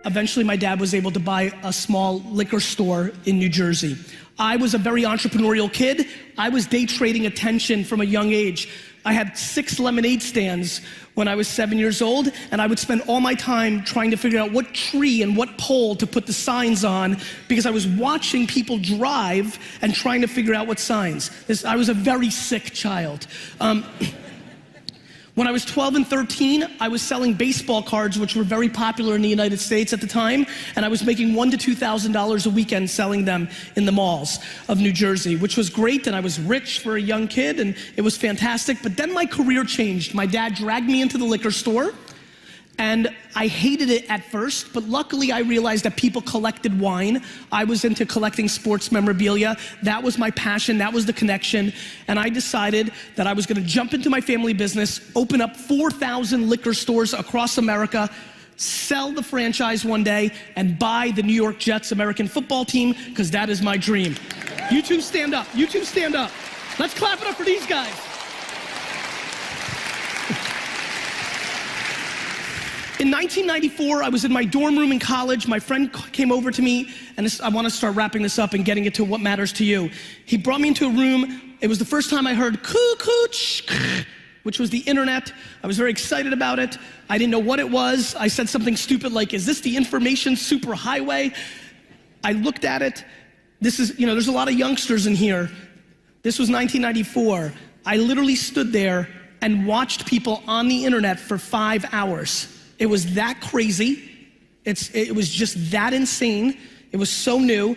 eventually my dad was able to buy a small liquor store in New Jersey. I was a very entrepreneurial kid. I was day trading attention from a young age. I had 6 lemonade stands when I was 7 years old, and I would spend all my time trying to figure out what tree and what pole to put the signs on because I was watching people drive and trying to figure out what signs. I was a very sick child. When I was 12 and 13, I was selling baseball cards, which were very popular in the United States at the time, and I was making $1,000 to $2,000 a weekend selling them in the malls of New Jersey, which was great, and I was rich for a young kid, and it was fantastic. But then my career changed. My dad dragged me into the liquor store, and I hated it at first, but luckily I realized that people collected wine. I was into collecting sports memorabilia. That was my passion, that was the connection. And I decided that I was gonna jump into my family business, open up 4,000 liquor stores across America, sell the franchise one day, and buy the New York Jets American football team, because that is my dream. You two stand up, you two stand up. Let's clap it up for these guys. In 1994, I was in my dorm room in college. My friend came over to me, and I want to start wrapping this up and getting it to what matters to you. He brought me into a room. It was the first time I heard coo-coo-ch, which was the internet. I was very excited about it. I didn't know what it was. I said something stupid like, is this the information superhighway? I looked at it. This is, there's a lot of youngsters in here. This was 1994. I literally stood there and watched people on the internet for 5 hours. It was that crazy. It was just that insane. It was so new.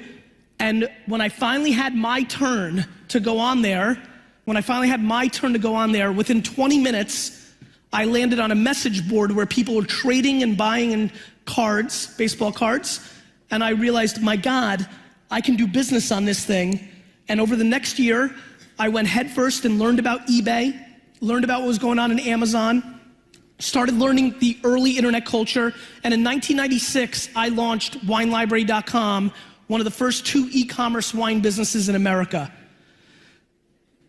And when I finally had my turn to go on there, within 20 minutes, I landed on a message board where people were trading and buying in cards, baseball cards. And I realized, my God, I can do business on this thing. And over the next year, I went headfirst and learned about eBay, learned about what was going on in Amazon, started learning the early internet culture, and in 1996, I launched WineLibrary.com, one of the first 2 e-commerce wine businesses in America.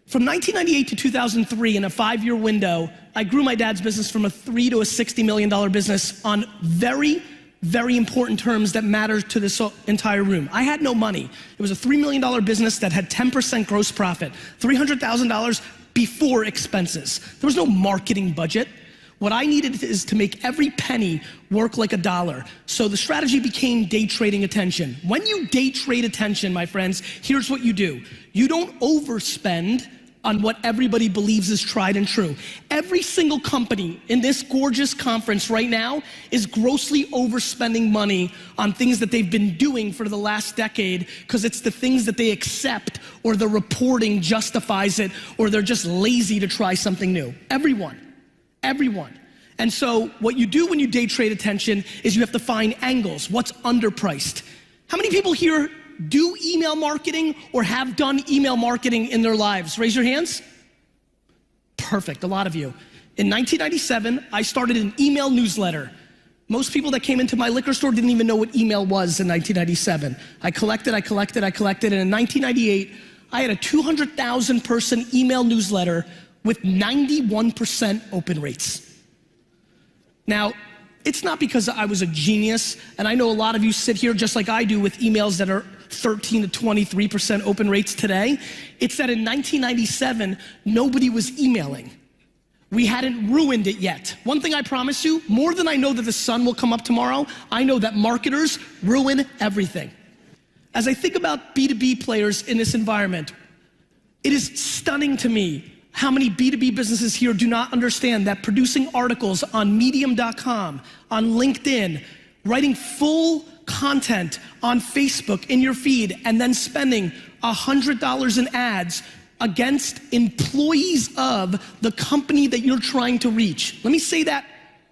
From 1998 to 2003, in a 5-year window, I grew my dad's business from a $3 to a $60 million business on very, very important terms that matter to this entire room. I had no money. It was a $3 million business that had 10% gross profit, $300,000 before expenses. There was no marketing budget. What I needed is to make every penny work like a dollar. So the strategy became day trading attention. When you day trade attention, my friends, here's what you do. You don't overspend on what everybody believes is tried and true. Every single company in this gorgeous conference right now is grossly overspending money on things that they've been doing for the last decade because it's the things that they accept, or the reporting justifies it, or they're just lazy to try something new. Everyone. And so what you do when you day trade attention is you have to find angles. What's underpriced? How many people here do email marketing or have done email marketing in their lives? Raise your hands. Perfect, a lot of you. In 1997, I started an email newsletter. Most people that came into my liquor store didn't even know what email was in 1997. I collected, and in 1998, I had a 200,000 person email newsletter with 91% open rates. Now, it's not because I was a genius, and I know a lot of you sit here just like I do with emails that are 13 to 23% open rates today. It's that in 1997, nobody was emailing. We hadn't ruined it yet. One thing I promise you, more than I know that the sun will come up tomorrow, I know that marketers ruin everything. As I think about B2B players in this environment, it is stunning to me how many B2B businesses here do not understand that producing articles on medium.com, on LinkedIn, writing full content on Facebook in your feed, and then spending $100 in ads against employees of the company that you're trying to reach. Let me say that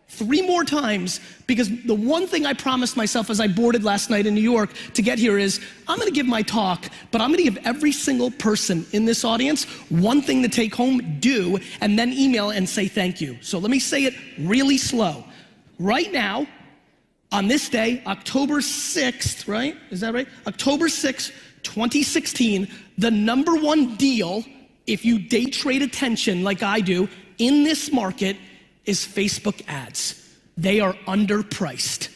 3 more times, because the one thing I promised myself as I boarded last night in New York to get here is, I'm gonna give my talk, but I'm gonna give every single person in this audience one thing to take home, do, and then email and say thank you. So let me say it really slow. Right now, on this day, October 6th, right? Is that right? October 6th, 2016, the #1 deal, if you day trade attention like I do, in this market is Facebook ads. They are underpriced.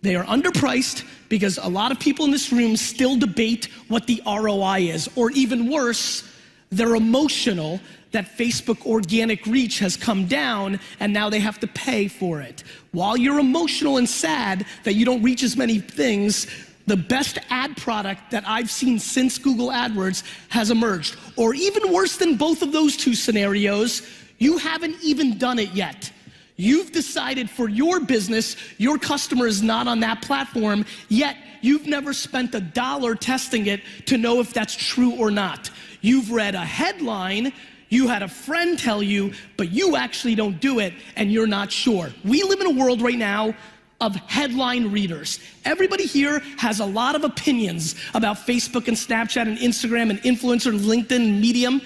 They are underpriced because a lot of people in this room still debate what the ROI is, or even worse, they're emotional that Facebook organic reach has come down and now they have to pay for it. While you're emotional and sad that you don't reach as many things, the best ad product that I've seen since Google AdWords has emerged. Or even worse than both of those two scenarios, you haven't even done it yet. You've decided for your business, your customer is not on that platform, yet you've never spent $1 testing it to know if that's true or not. You've read a headline, you had a friend tell you, but you actually don't do it and you're not sure. We live in a world right now of headline readers. Everybody here has a lot of opinions about Facebook and Snapchat and Instagram and influencer and LinkedIn and Medium,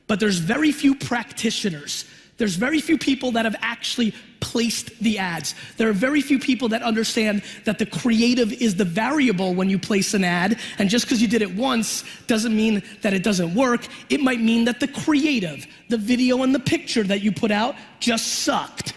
but there's very few practitioners. There's very few people that have actually placed the ads. There are very few people that understand that the creative is the variable when you place an ad, and just because you did it once doesn't mean that it doesn't work. It might mean that the creative, the video and the picture that you put out just sucked.